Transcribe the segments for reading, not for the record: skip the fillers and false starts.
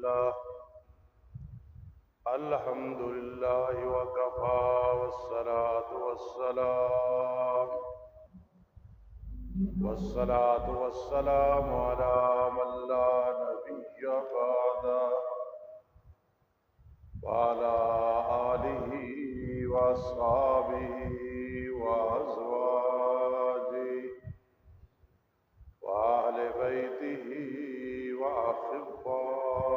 لله الحمد لله وكفى والصلاة والسلام على من لا نبي بعده وعلى آله وأصحابه وأزواجه وأهل بيته وأحبائه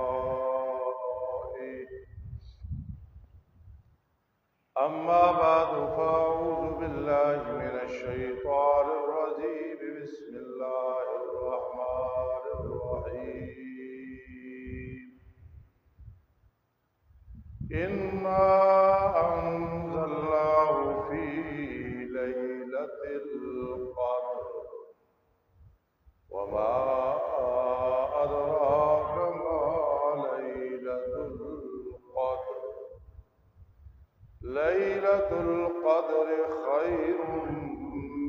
أما بعد فأعوذ بالله من الشيطان الرجيم بسم الله الرحمن الرحيم إنا أنزلناه في ليلة القدر وما أدراك ما ليلة القدر ليلة القدر خير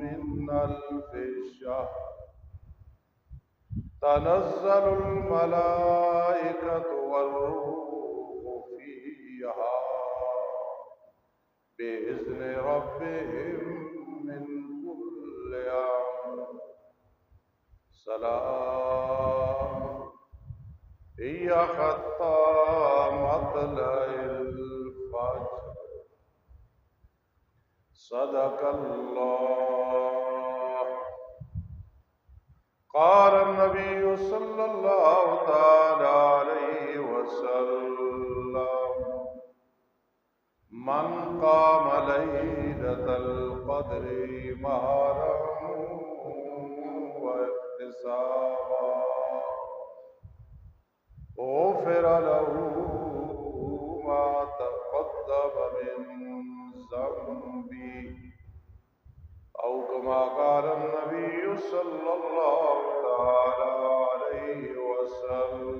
من 1000 شهر تنزل الملائكة والروح فيها بإذن ربهم من كل أمر سلام هي حتى مطلع الفجر صدق الله. قال النبي صلى الله تعالى عليه وسلم من قام ليلة القدر إيمانا واحتسابا غفر له ما تقدم من ذنبه أو كما قال النبي صلى الله تعالى عليه وسلم.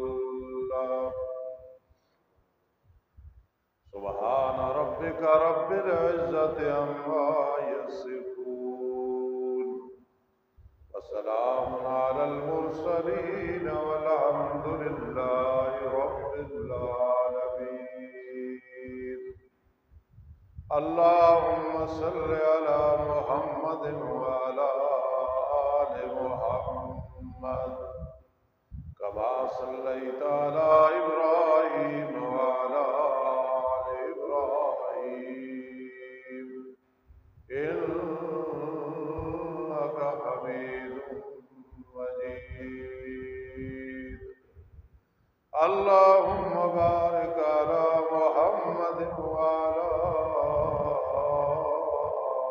سبحان ربك رب العزة عما يصفون وسلام على المرسلين والحمد لله رب العالمين. اللهم صل على محمد وعلى آل محمد كما صليت على إبراهيم وعلى آل إبراهيم إنك حميد مجيد. اللهم بارك على محمد وعلى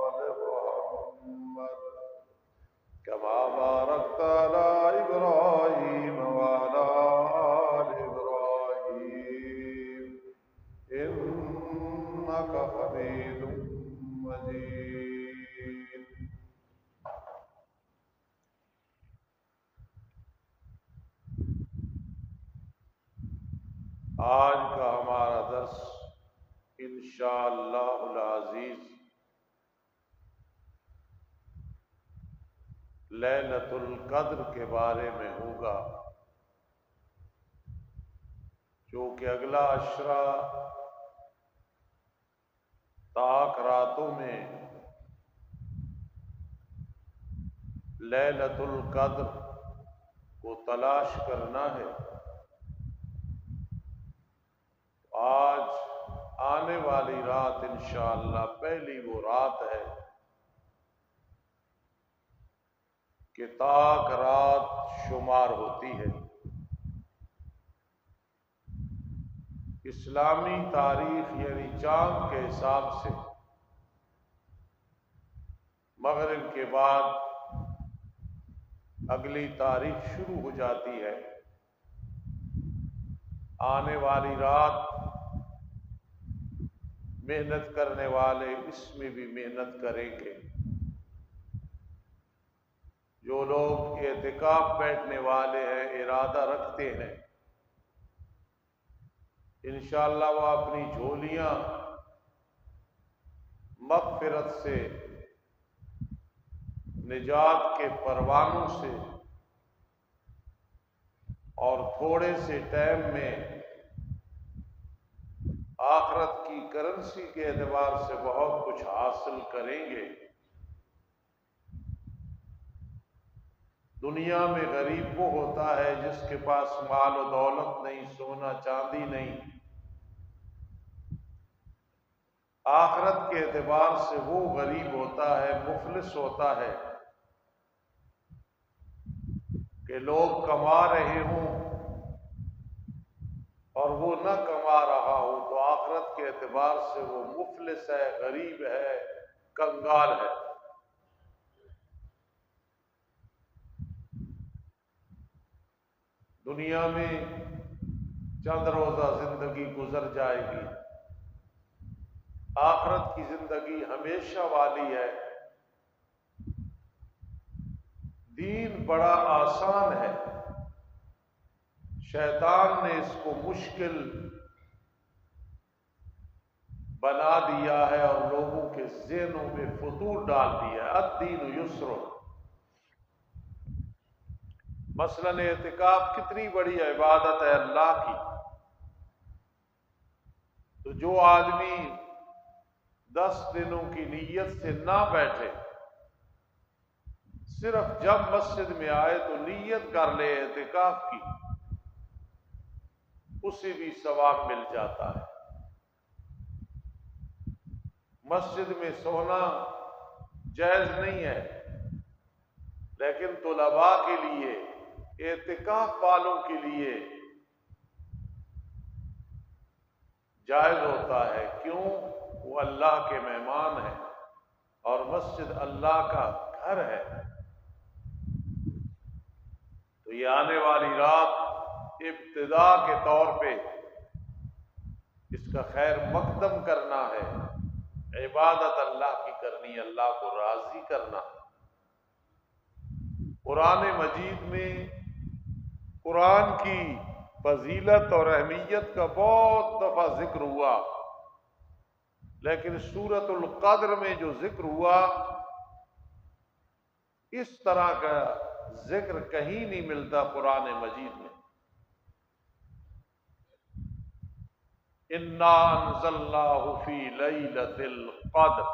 آل محمد كما باركت على إبراهيم وعلى آل إبراهيم إنك حميد مجيد. آج کا ہمارا درس انشاءاللہ العزیز لیلۃ القدر کے بارے میں ہوگا، جو کہ اگلا عشرہ طاق راتوں میں لیلۃ القدر کو تلاش کرنا ہے. آج آنے والی رات انشاءاللہ پہلی وہ رات ہے کہ طاق رات شمار ہوتی ہے. اسلامی تاریخ یعنی چاند کے حساب سے مغرب کے بعد اگلی تاریخ شروع ہو جاتی ہے. آنے والی رات محنت کرنے والے اس میں بھی محنت کریں گے. جو لوگ اعتکاف بیٹھنے والے ہیں، ارادہ رکھتے ہیں، انشاءاللہ وہ اپنی جھولیاں مغفرت سے، نجات کے پروانوں سے اور تھوڑے سے ٹائم میں آخرت کی کرنسی کے اعتبار سے بہت کچھ حاصل کریں گے۔ دنیا میں غریب وہ ہوتا ہے جس کے پاس مال و دولت نہیں، سونا چاندی نہیں۔ آخرت کے اعتبار سے وہ غریب ہوتا ہے، مفلس ہوتا ہے کہ لوگ کما رہے ہوں اور وہ نہ کما رہا ہو، تو آخرت کے اعتبار سے وہ مفلس ہے، غریب ہے، کنگال ہے۔ دنیا میں چند روزہ زندگی گزر جائے گی، آخرت کی زندگی ہمیشہ والی ہے۔ دین بڑا آسان ہے، شیطان نے اس کو مشکل بنا دیا ہے اور لوگوں کے ذہنوں میں فتور ڈال دیا ہے۔ الدین یسر۔ مثلا اعتکاف کتنی بڑی عبادت ہے اللہ کی، تو جو آدمی 10 دنوں کی نیت سے نہ بیٹھے، صرف جب مسجد میں آئے تو نیت کر لے اعتکاف کی، اسے بھی ثواب مل جاتا ہے۔ مسجد میں سونا جائز نہیں ہے، لیکن طلباء کے لیے، اعتکاف والوں کے لیے جائز ہوتا ہے۔ کیوں؟ وہ اللہ کے مہمان ہیں اور مسجد اللہ کا گھر ہے۔ تو یہ آنے والی رات ابتدا کے طور پہ اس کا خیر مقدم کرنا ہے، عبادت اللہ کی کرنی، اللہ کو راضی کرنا۔ قرآن مجید میں قرآن کی فضیلت اور اہمیت کا بہت دفعہ ذکر ہوا، لیکن سورۃ القدر میں جو ذکر ہوا، اس طرح کا ذکر کہیں نہیں ملتا قرآن مجید میں۔ انا انزلناہ فی لیلۃ القدر۔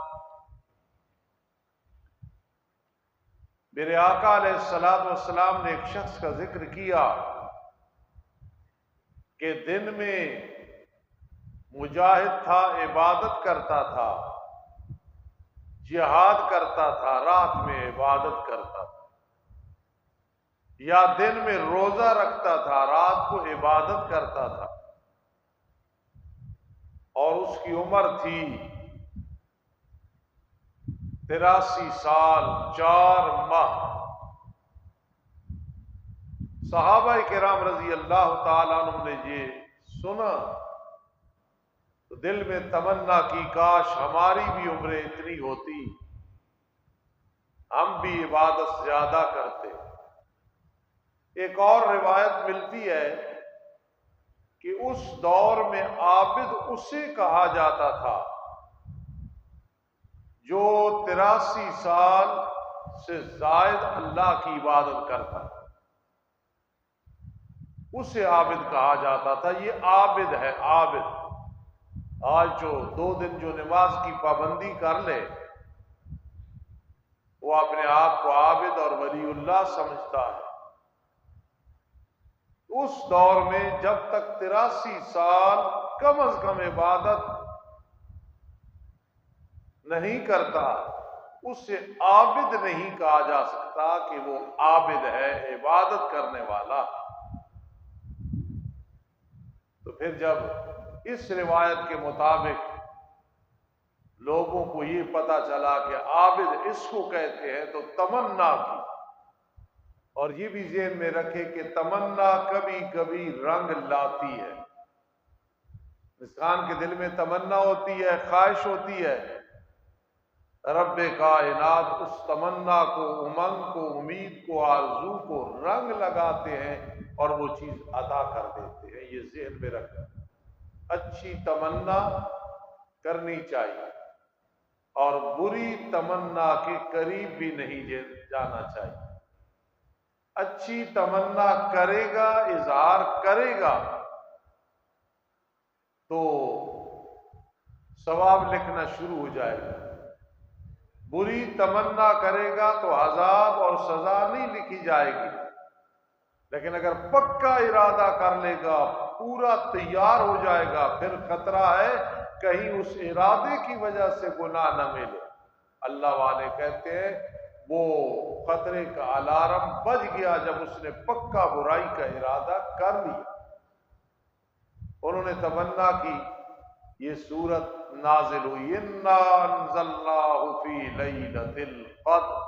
میرے آقا علیہ الصلوۃ والسلام نے ایک شخص کا ذکر کیا کہ دن میں مجاہد تھا، عبادت کرتا تھا، جہاد کرتا تھا، رات میں عبادت کرتا تھا، یا دن میں روزہ رکھتا تھا، رات کو عبادت کرتا تھا، اور اس کی عمر تھی 83 سال 4 ماہ۔ صحابہ کرام رضی اللہ تعالیٰ عنہ نے یہ سنا تو دل میں تمنا کی، کاش ہماری بھی عمریں اتنی ہوتی، ہم بھی عبادت زیادہ کرتے۔ ایک اور روایت ملتی ہے کہ اس دور میں عابد اسے کہا جاتا تھا جو 83 سال سے زائد اللہ کی عبادت کرتا تھا، اسے عابد کہا جاتا تھا۔ یہ عابد ہے، عابد۔ آج جو 2 دن جو نماز کی پابندی کر لے، وہ اپنے آپ کو عابد اور ولی اللہ سمجھتا ہے۔ اس دور میں جب تک 83 سال کم از کم عبادت نہیں کرتا، اسے عابد نہیں کہا جا سکتا کہ وہ عابد ہے، عبادت کرنے والا۔ تو پھر جب اس روایت کے مطابق لوگوں کو یہ پتا چلا کہ عابد اس کو کہتے ہیں، تو تمنا کی۔ اور یہ بھی ذہن میں رکھے کہ تمنا کبھی کبھی رنگ لاتی ہے۔ انسان کے دل میں تمنا ہوتی ہے، خواہش ہوتی ہے، رب کائنات اس تمنا کو، امنگ کو، امید کو، آرزو کو رنگ لگاتے ہیں اور وہ چیز عطا کر دیتے ہیں۔ یہ ذہن میں رکھنا، اچھی تمنا کرنی چاہیے اور بری تمنا کے قریب بھی نہیں جانا چاہیے۔ اچھی تمنا کرے گا، اظہار کرے گا تو ثواب لکھنا شروع ہو جائے گا، بری تمنا کرے گا تو عذاب اور سزا نہیں لکھی جائے گی۔ لیکن اگر پکا ارادہ کر لے گا، پورا تیار ہو جائے گا، پھر خطرہ ہے کہیں اس ارادے کی وجہ سے گناہ نہ ملے۔ اللہ والے کہتے ہیں وہ خطرے کا الارم بج گیا جب اس نے پکا برائی کا ارادہ کر لیا۔ انہوں نے تمنا کی، یہ سورت نازل ہوئی انا انزلناہ فی لیلۃ القدر،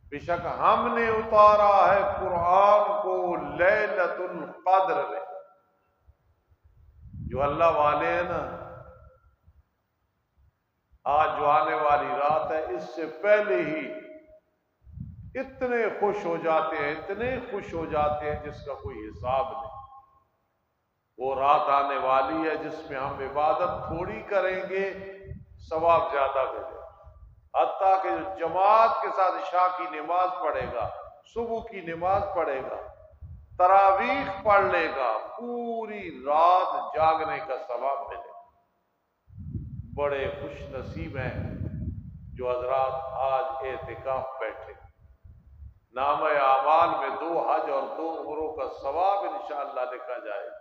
بے شک ہم نے اتارا ہے قرآن کو لیلۃ القدر میں۔ جو اللہ والے ہیں نا، آج جو آنے والی رات ہے، اس سے پہلے ہی اتنے خوش ہو جاتے ہیں، اتنے خوش ہو جاتے ہیں جس کا کوئی حساب نہیں۔ وہ رات آنے والی ہے جس میں ہم عبادت تھوڑی کریں گے، ثواب زیادہ ملے، حتیٰ کہ جو جماعت کے ساتھ عشاء کی نماز پڑھے گا، صبح کی نماز پڑھے گا، تراویح پڑھ لے گا، پوری رات جاگنے کا ثواب ملے گا۔ بڑے خوش نصیب ہیں جو حضرات آج اعتکاف بیٹھے، نامہ اعمال میں 2 حج اور 2 عمروں کا ثواب انشاءاللہ لکھا جائے گا۔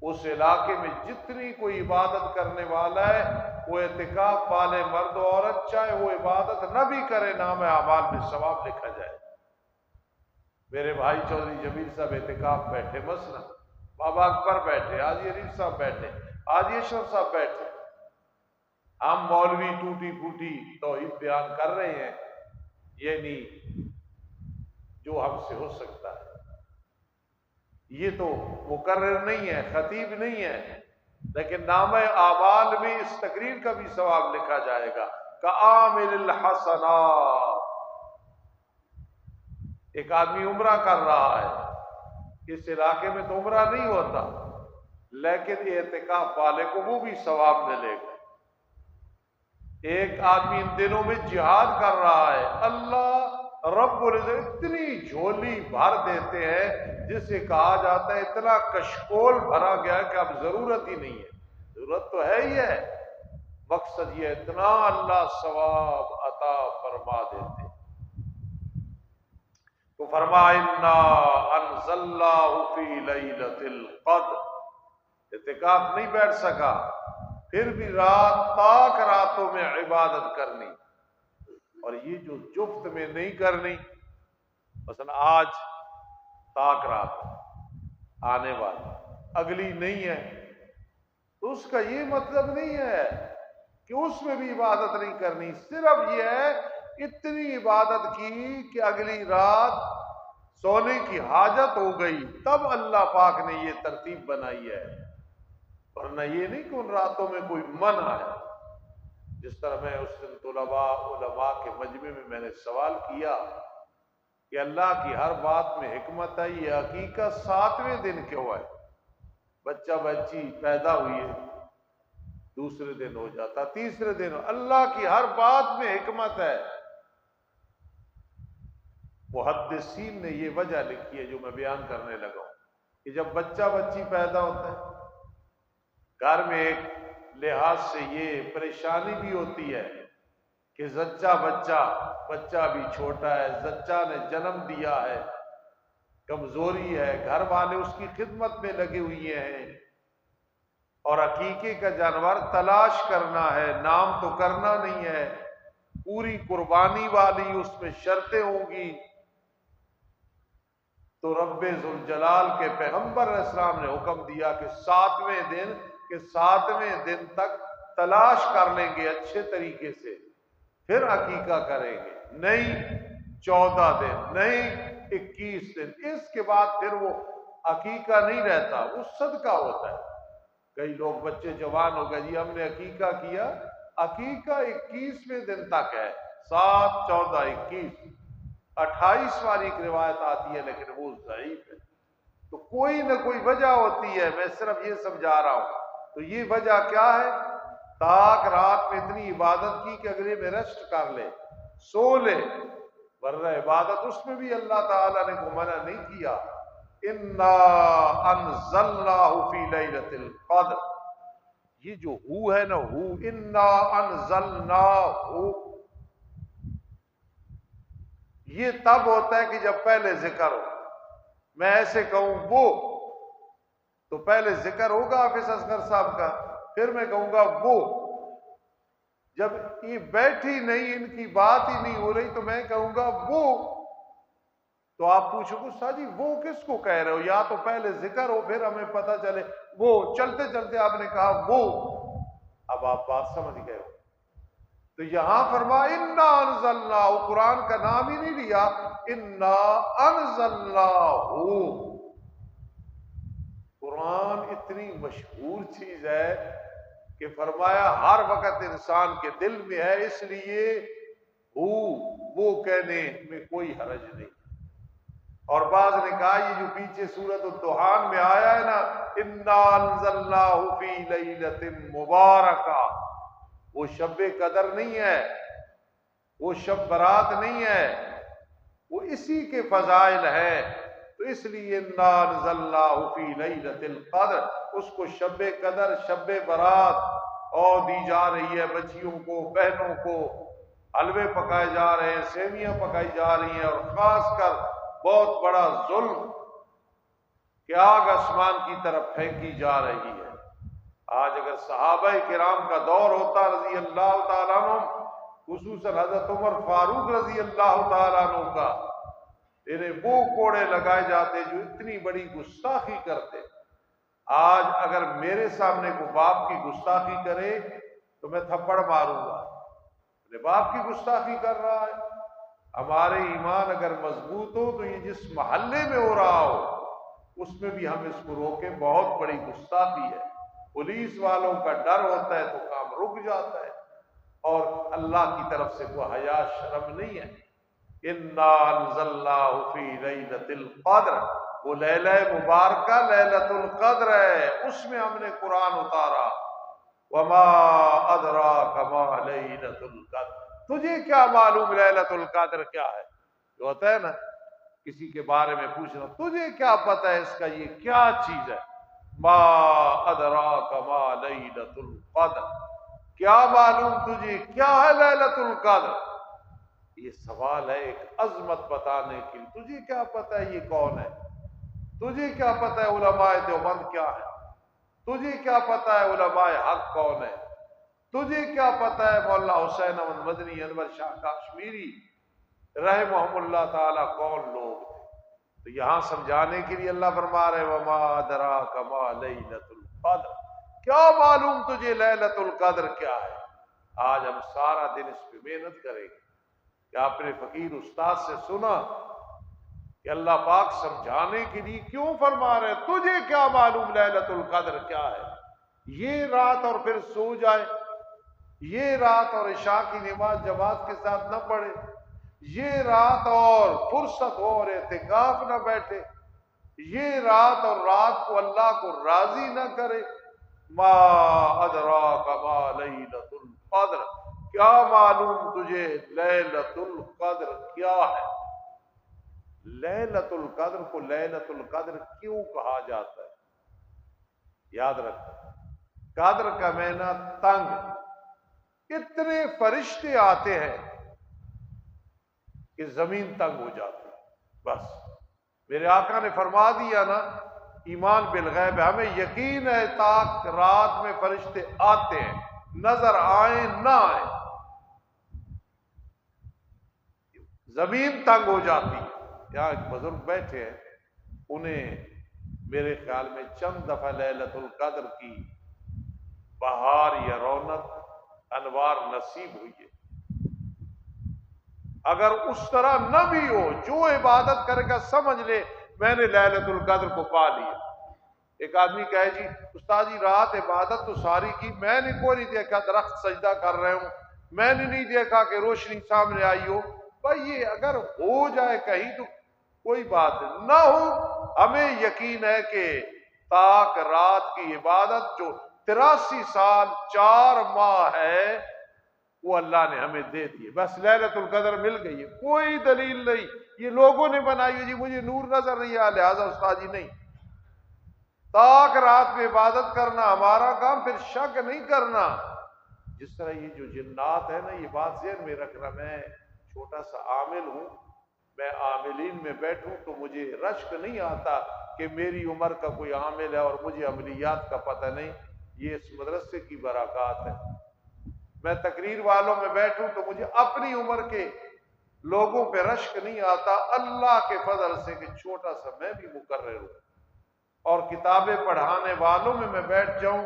اس علاقے میں جتنی کوئی عبادت کرنے والا ہے، وہ اعتکاف والے مرد و عورت، چاہے وہ عبادت نہ بھی کرے، نامہ اعمال میں ثواب لکھا جائے گا۔ میرے بھائی چودھری جمیل صاحب اعتکاف بیٹھے، مثلا بابا اکبر بیٹھے، حاجی عریف صاحب بیٹھے، حاجی اشرف صاحب بیٹھے، ہم مولوی ٹوٹی پھوٹی توحید بیان کر رہے ہیں، یہ نہیں جو ہم سے ہو سکتا ہے۔ یہ تو مقرر نہیں ہے، خطیب نہیں ہے، لیکن نامہ اعمال میں اس تقریر کا بھی ثواب لکھا جائے گا۔ کعامل الحسنات، ایک آدمی عمرہ کر رہا ہے، اس علاقے میں تو عمرہ نہیں ہوتا، لیکن اعتکاف والے کو وہ بھی ثواب ملے گا۔ ایک آدمی ان دنوں میں جہاد کر رہا ہے، اللہ رب العزت اتنی جھولی بھر دیتے ہیں جسے کہا جاتا ہے اتنا کشکول بھرا گیا کہ اب ضرورت ہی نہیں ہے، ضرورت تو ہے ہی ہے، مقصد یہ اتنا اللہ ثواب عطا فرما دیتے ہیں۔ تو فرمایا انا انزلناہ فی لیلۃ القدر، اعتکاف نہیں بیٹھ سکا، پھر بھی رات تاک راتوں میں عبادت کرنی، اور یہ جو جفت میں نہیں کرنی، مثلا آج تاک رات آنے والی، اگلی نہیں ہے، تو اس کا یہ مطلب نہیں ہے کہ اس میں بھی عبادت نہیں کرنی، صرف یہ ہے اتنی عبادت کی کہ اگلی رات سونے کی حاجت ہو گئی، تب اللہ پاک نے یہ ترتیب بنائی ہے، ورنہ یہ نہیں کہ ان راتوں میں کوئی منع ہے۔ جس طرح میں اس دن علماء کے مجمع میں میں نے سوال کیا کہ اللہ کی ہر بات میں حکمت ہے، یہ حقیقت 7ویں دن کیوں ہے؟ بچہ بچی پیدا ہوئی ہے، دوسرے دن ہو جاتا، تیسرے دن، اللہ کی ہر بات میں حکمت ہے۔ محدثین نے یہ وجہ لکھی ہے جو میں بیان کرنے لگا ہوں، کہ جب بچہ بچی پیدا ہوتا ہے، گھر میں ایک لحاظ سے یہ پریشانی بھی ہوتی ہے کہ زچہ بچہ بھی چھوٹا ہے، زچہ نے جنم دیا ہے، کمزوری ہے، گھر والے اس کی خدمت میں لگے ہوئے ہیں، اور عقیقے کا جانور تلاش کرنا ہے، نام تو کرنا نہیں ہے، پوری قربانی والی اس میں شرطیں ہوں گی۔ تو رب ذوالجلال کے پیغمبر علیہ السلام نے حکم دیا کہ 7ویں دن تک تلاش کر لیں گے اچھے طریقے سے، پھر عقیقہ کریں گے، نہیں 14 دن، نہیں 21 دن، اس کے بعد پھر وہ عقیقہ نہیں رہتا، وہ صدقہ ہوتا ہے۔ کئی لوگ بچے جوان ہو گئے، جی ہم نے عقیقہ کیا، عقیقہ 21ویں دن تک ہے، 7 14 21، 28 والی ایک روایت آتی ہے لیکن وہ ضعیف ہے۔ تو کوئی نہ کوئی وجہ ہوتی ہے، میں صرف یہ سمجھا رہا ہوں۔ تو یہ وجہ کیا ہے؟ تاک رات میں اتنی عبادت کی کہ اگلے میں ریسٹ کر لے، سو لے، ورنہ عبادت اس میں بھی اللہ تعالیٰ نے کو منع نہیں کیا. انا انزلناہ فی لیلۃ القدر، یہ جو ہو ہے نا، ہو انا انزلناہ، یہ تب ہوتا ہے کہ جب پہلے ذکر ہو. میں ایسے کہوں وہ، تو پہلے ذکر ہوگا حافظ اصغر صاحب کا، پھر میں کہوں گا وہ. جب یہ بیٹھی نہیں، ان کی بات ہی نہیں ہو رہی، تو میں کہوں گا وہ. تو آپ پوچھو گے استاد جی وہ کس کو کہہ رہے ہو؟ یا تو پہلے ذکر ہو پھر ہمیں پتہ چلے. وہ چلتے چلتے آپ نے کہا وہ، اب آپ بات سمجھ گئے ہو. تو یہاں فرما انا انزلناہ، قرآن کا نام ہی نہیں لیا، انا انزلناہ. قرآن اتنی مشہور چیز ہے کہ فرمایا ہر وقت انسان کے دل میں ہے، اس لیے وہ کہنے میں کوئی حرج نہیں. اور بعض نے کہا یہ جو پیچھے سورۃ الدخان میں آیا ہے نا، انا انزلناہ فی لیلۃ مبارکہ، وہ شب قدر نہیں ہے، وہ شب برات نہیں ہے، وہ اسی کے فضائل ہیں. تو اس لیے انا انزلناہ فی لیلۃ القدر، اس کو شب قدر، شب برات اور دی جا رہی ہے. بچیوں کو، بہنوں کو حلوے پکائے جا رہے ہیں، سیویاں پکائی جا رہی ہیں. اور خاص کر بہت بڑا ظلم کہ آگ آسمان کی طرف پھینکی جا رہی ہے. آج اگر صحابہ کرام کا دور ہوتا رضی اللہ تعالیٰ عنہ، خصوصاً حضرت عمر فاروق رضی اللہ تعالیٰ عنہ کا، انہیں وہ کوڑے لگائے جاتے جو اتنی بڑی گستاخی کرتے. آج اگر میرے سامنے کو باپ کی گستاخی کرے تو میں تھپڑ ماروں گا، میرے باپ کی گستاخی کر رہا ہے. ہمارے ایمان اگر مضبوط ہو تو یہ جس محلے میں ہو رہا ہو اس میں بھی ہم اس کو روکیں. بہت بڑی گستاخی ہے. پولیس والوں کا ڈر ہوتا ہے تو کام رک جاتا ہے، اور اللہ کی طرف سے کوئی حیا شرم نہیں ہے. انا انزلناہ فی لیلۃ القدر، وہ لیلہ مبارکہ لیلۃ القدر ہے، اس میں ہم نے قرآن اتارا. وما ادراک ما لیلۃ القدر، تجھے کیا معلوم لیلۃ القدر کیا ہے؟ جو ہوتا ہے نا کسی کے بارے میں پوچھنا، تجھے کیا پتہ ہے اس کا یہ کیا چیز ہے؟ ما ادراک ما لیلۃ القدر، کیا معلوم تجھے کیا ہے لیلۃ القدر؟ یہ سوال ہے ایک عظمت بتانے کے لیے. تجھے کیا پتہ ہے یہ کون ہے؟ تجھے کیا پتہ ہے علماء دیوبند کیا ہے؟ تجھے کیا پتہ ہے علماء حق کون ہے؟ تجھے کیا پتہ ہے مولانا حسین احمد مدنی، انور شاہ کاشمیری رحمہم اللہ تعالی کون لوگ تھے؟ تو یہاں سمجھانے کے لیے اللہ فرما رہے وما ادراک ما لیلۃ القدر، کیا معلوم تجھے لیلۃ القدر کیا ہے؟ آج ہم سارا دن اس پہ محنت کریں گے کہ آپ نے فقیر استاد سے سنا کہ اللہ پاک سمجھانے کے لیے کیوں فرما رہے تجھے کیا معلوم لیلۃ القدر کیا ہے؟ یہ رات اور پھر سو جائے، یہ رات اور عشاء کی نماز جماعت کے ساتھ نہ پڑھے، یہ رات اور فرصت ہو اور اعتکاف نہ بیٹھے، یہ رات اور رات کو اللہ کو راضی نہ کرے. ما ادراک ما لیلۃ القدر، کیا معلوم تجھے لیلۃ القدر کیا ہے؟ لیلۃ القدر کو لیلۃ القدر کیوں کہا جاتا ہے؟ یاد رکھیں، قدر کا معنی تنگ. اتنے فرشتے آتے ہیں کہ زمین تنگ ہو جاتی ہے. بس میرے آقا نے فرما دیا نا، ایمان بالغیب ہے، ہمیں یقین ہے تاک رات میں فرشتے آتے ہیں، نظر آئیں نہ آئیں، زمین تنگ ہو جاتی ہے. یہاں ایک بزرگ بیٹھے ہیں، انہیں میرے خیال میں چند دفعہ لیلۃ القدر کی بہار یا رونق انوار نصیب ہوئی ہے. اگر اس طرح نہ بھی ہو، جو عبادت کرے گا سمجھ لے میں نے لیلۃ القدر کو پا لیا. ایک آدمی کہے جی استاد جی رات عبادت تو ساری کی، میں نے کوئی نہیں دیکھا درخت سجدہ کر رہے ہوں، میں نے نہیں دیکھا کہ روشنی سامنے آئی ہو. بھائی یہ اگر ہو جائے کہیں تو کوئی بات نہ ہو، ہمیں یقین ہے کہ تاک رات کی عبادت جو 83 سال 4 ماہ ہے وہ اللہ نے ہمیں دے دیے، بس لیلۃ القدر مل گئی ہے، کوئی دلیل نہیں، یہ لوگوں نے بنائی ہے، جی مجھے نور نظر نہیں آیا لہذا استاد جی نہیں، تاک رات میں عبادت کرنا ہمارا کام، پھر شک نہیں کرنا۔ جس طرح یہ جو جنات ہے نا، یہ بات ذہن میں رکھنا، میں چھوٹا سا عامل ہوں، میں عاملین میں بیٹھوں تو مجھے رشک نہیں آتا کہ میری عمر کا کوئی عامل ہے اور مجھے عملیات کا پتہ نہیں، یہ اس مدرسے کی برکات ہے۔ میں تقریر والوں میں بیٹھوں تو مجھے اپنی عمر کے لوگوں پہ رشک نہیں آتا، اللہ کے فضل سے کہ چھوٹا سا میں بھی مقرر ہوں، اور کتابیں پڑھانے والوں میں بیٹھ جاؤں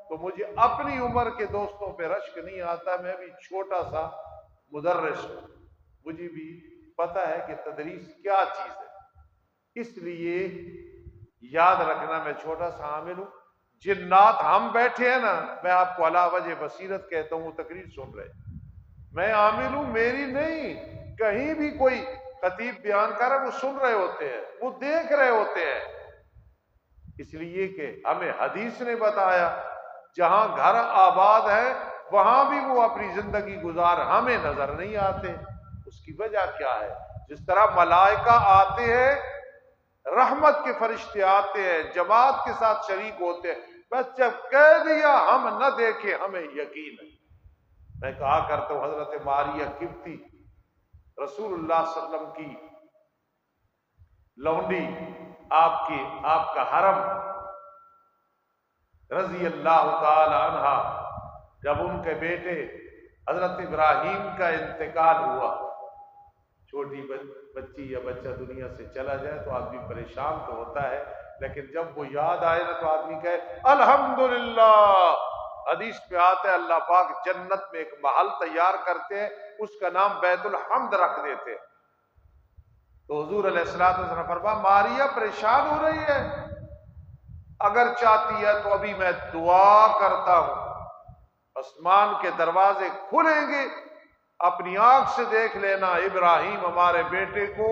تو مجھے اپنی عمر کے دوستوں پہ رشک نہیں آتا، میں بھی چھوٹا سا مدرس ہوں، مجھے بھی پتہ ہے کہ تدریس کیا چیز ہے، اس لیے یاد رکھنا میں چھوٹا سا عامل ہوں۔ جنات ہم بیٹھے ہیں نا، میں آپ کو علا وجہ بصیرت کہتا ہوں، وہ تقریر سن رہے، میں عامل ہوں، میری نہیں، کہیں بھی کوئی خطیب بیان کر رہا ہے وہ سن رہے ہوتے ہیں، وہ دیکھ رہے ہوتے ہیں، اس لیے کہ ہمیں حدیث نے بتایا جہاں گھر آباد ہے وہاں بھی وہ اپنی زندگی گزار ہمیں نظر نہیں آتے، اس کی وجہ کیا ہے؟ جس طرح ملائکہ آتے ہیں، رحمت کے فرشتے آتے ہیں، جماعت کے ساتھ شریک ہوتے ہیں، بس جب کہہ دیا ہم نہ دیکھیں ہمیں یقین ہے۔ میں کہا کرتا ہوں، حضرت ماریہ قبطی رسول اللہ صلی اللہ علیہ وسلم کی لونڈی، آپ کا حرم رضی اللہ تعالی عنہ، جب ان کے بیٹے حضرت ابراہیم کا انتقال ہوا، چھوٹی بچی یا بچہ دنیا سے چلا جائے تو آدمی پریشان تو ہوتا ہے، لیکن جب وہ یاد آئے نا تو آدمی کہے الحمدللہ۔ حدیث پہ آتا ہے اللہ پاک جنت میں ایک محل تیار کرتے ہیں، اس کا نام بیت الحمد رکھ دیتے ہیں۔ تو حضور علیہ الصلوۃ والسلام فرمایا ماریہ پریشان ہو رہی ہے، اگر چاہتی ہے تو ابھی میں دعا کرتا ہوں، آسمان کے دروازے کھلیں گے، اپنی آنکھ سے دیکھ لینا ابراہیم ہمارے بیٹے کو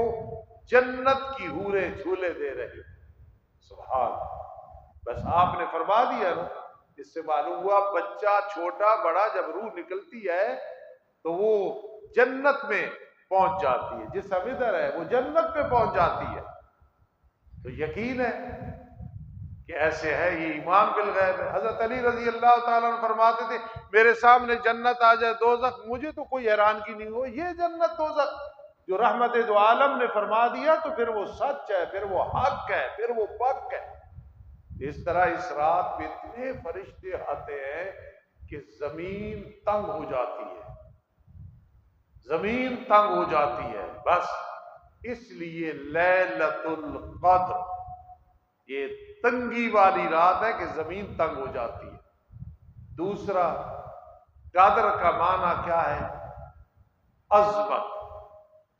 جنت کی حوریں جھولے دے رہے۔ سبحان، بس آپ نے فرما دیا نا، اس سے معلوم ہوا بچہ چھوٹا بڑا جب روح نکلتی ہے تو وہ جنت میں پہنچ جاتی ہے، جس اب ادھر ہے وہ جنت میں پہنچ جاتی ہے۔ تو یقین ہے کہ ایسے ہے، یہ ایمان بالغیب ہے۔ حضرت علی رضی اللہ تعالیٰ عنہ فرماتے تھے میرے سامنے جنت آ جائے دوزخ مجھے تو کوئی حیرانگی نہیں ہو، یہ جنت دوزخ جو رحمت دو عالم نے فرما دیا تو پھر وہ سچ ہے، پھر وہ حق ہے، پھر وہ پک ہے۔ اس طرح اس رات میں اتنے فرشتے آتے ہیں کہ زمین تنگ ہو جاتی ہے، زمین تنگ ہو جاتی ہے، بس اس لیے لیلۃ القدر یہ تنگی والی رات ہے کہ زمین تنگ ہو جاتی ہے۔ دوسرا، قدر کا معنی کیا ہے؟ عظمت۔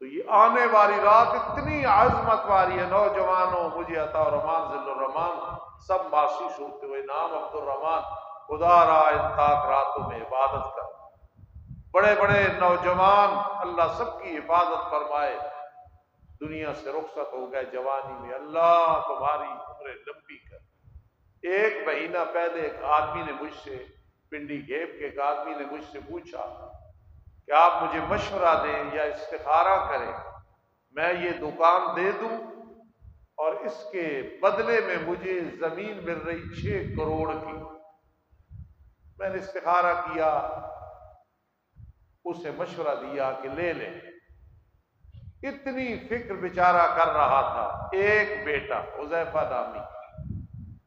تو یہ آنے والی رات اتنی عظمت والی ہے، نوجوانوں مجھے عطا الرحمان ذل الرحمان سب محسوس ہوتے ہوئے نام عبد الرحمان، خدا را ان تاک راتوں میں عبادت کر، بڑے بڑے نوجوان اللہ سب کی حفاظت فرمائے، دنیا سے رخصت ہو گئے جوانی میں، اللہ تمہاری عمر لمبی کر۔ ایک مہینہ پہلے ایک آدمی نے مجھ سے، پنڈی گھیب کے ایک آدمی نے مجھ سے پوچھا کہ آپ مجھے مشورہ دیں یا استخارہ کریں، میں یہ دکان دے دوں اور اس کے بدلے میں مجھے زمین مل رہی 6 کروڑ کی۔ میں نے استخارہ کیا، اسے مشورہ دیا کہ لے لیں، اتنی فکر بیچارہ کر رہا تھا، ایک بیٹا حذیفہ نامی،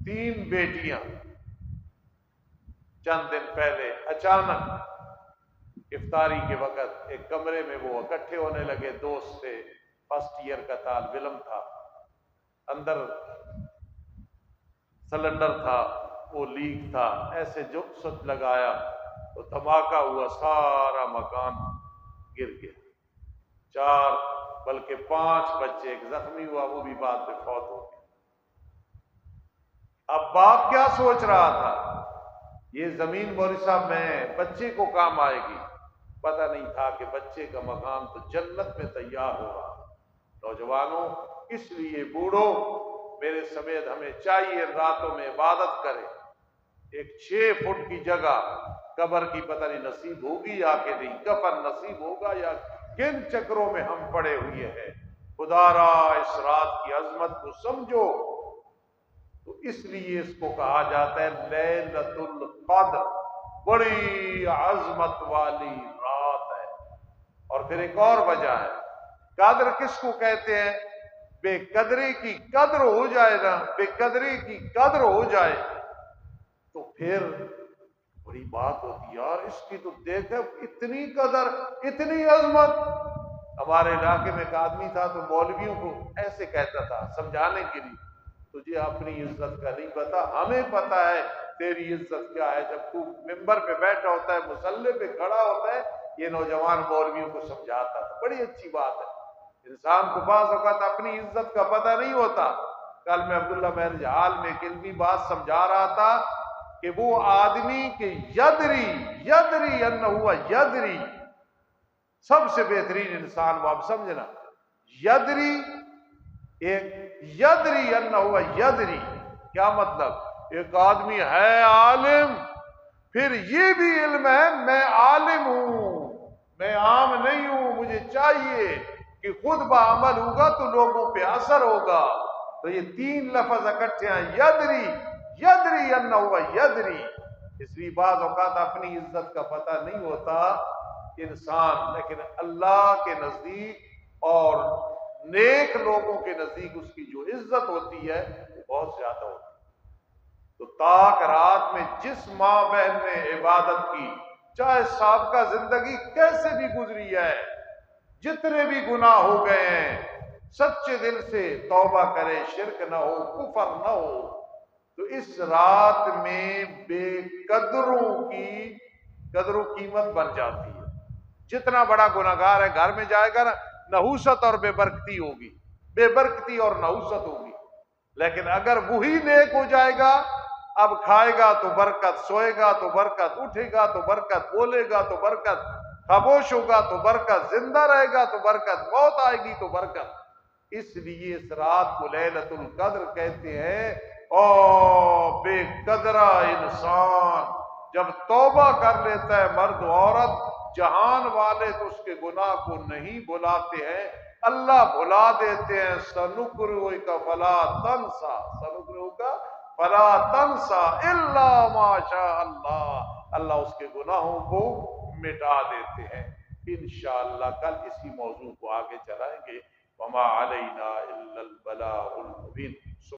3 بیٹیاں۔ چند دن پہلے اچانک افطاری کے وقت ایک کمرے میں وہ اکٹھے ہونے لگے، دوست سے، فرسٹ ایئر کا طالب علم تھا، اندر سلنڈر تھا، وہ لیک تھا، ایسے جو سچ لگایا تو دھماکہ ہوا، سارا مکان گر گیا، 4 بلکہ 5 بچے، ایک زخمی ہوا وہ بھی بعد میں فوت ہو گیا۔ اب باپ کیا سوچ رہا تھا، یہ زمین مولوی صاحب میں بچے کو کام آئے گی، پتہ نہیں تھا کہ بچے کا مکان تو جنت میں تیار ہو رہا۔ نوجوانوں، اس لیے بوڑھو میرے سمیت ہمیں چاہیے راتوں میں عبادت کرے، ایک 6 فٹ کی جگہ قبر کی پتہ نہیں نصیب ہوگی یا کہ نہیں، کفن نصیب ہوگا یا کن چکروں میں ہم پڑے ہوئے ہیں۔ خدا را اس رات کی عظمت کو سمجھو، تو اس لیے اس کو کہا جاتا ہے لیلۃ القدر، بڑی عظمت والی رات ہے۔ اور پھر ایک اور وجہ ہے، قدر کس کو کہتے ہیں؟ بے قدری کی قدر ہو جائے نا، بے قدری کی قدر ہو جائے تو پھر بڑی بات ہوتی ہے، یار اس کی تو دیکھ اتنی قدر، اتنی عظمت۔ ہمارے علاقے میں ایک آدمی تھا تو مولویوں کو ایسے کہتا تھا سمجھانے کے لیے، تجھے اپنی عزت کا نہیں پتا، ہمیں پتا ہے تیری عزت کیا ہے۔ جب تو ممبر پہ بیٹھا ہوتا ہے، مصلی پہ کھڑا ہوتا ہے، یہ نوجوان مولویوں کو سمجھاتا تھا۔ بڑی اچھی بات ہے، انسان کو بعض اوقات اپنی عزت کا پتہ نہیں ہوتا۔ کل میں عبداللہ مہر جہال میں ایک علمی بات سمجھا رہا تھا کہ وہ آدمی کے یدری انہو یدری، سب سے بہترین انسان وہ، آپ سمجھنا، یدری، ایک یدری انہو یدری، کیا مطلب؟ ایک آدمی ہے عالم، پھر یہ بھی علم ہے میں عالم ہوں، میں عام نہیں ہوں، مجھے چاہیے کہ خود بعمل ہوگا تو لوگوں پہ اثر ہوگا۔ تو یہ 3 لفظ اکٹھے ہیں، یدری انہو یدری۔ اس لیے بعض اوقات اپنی عزت کا پتہ نہیں ہوتا انسان، لیکن اللہ کے نزدیک اور نیک لوگوں کے نزدیک اس کی جو عزت ہوتی ہے وہ بہت زیادہ ہوتی ہے۔ تو تاک رات میں جس ماں بہن نے عبادت کی، چاہے سابقہ زندگی کیسے بھی گزری ہے، جتنے بھی گناہ ہو گئے ہیں، سچے دل سے توبہ کرے، شرک نہ ہو، کفر نہ ہو، تو اس رات میں بے قدروں کی قدر و قیمت بن جاتی ہے۔ جتنا بڑا گناہگار ہے گھر میں جائے گا نا، نحوست اور بے برکتی ہوگی، بے برکتی اور نحوست ہوگی۔ لیکن اگر وہی نیک ہو جائے گا، اب کھائے گا تو برکت، سوئے گا تو برکت، اٹھے گا تو برکت، بولے گا تو برکت، خاموش ہوگا تو برکت، زندہ رہے گا تو برکت، موت آئے گی تو برکت۔ اس لیے اس رات کو لیلۃ القدر کہتے ہیں۔ او بے قدرہ انسان جب توبہ کر لیتا ہے، مرد و عورت، جہان والے تو اس کے گناہ کو نہیں بھلاتے ہیں، اللہ بھلا دیتے ہیں۔ سنقرئک فلا تنسیٰ، سنقرئک فلا تنسیٰ الا ما شاء اللہ، اللہ اس کے گناہوں کو مٹا دیتے ہیں۔ انشاءاللہ کل اسی موضوع کو آگے چلائیں گے۔ وما علینا الا البلاغ المبین۔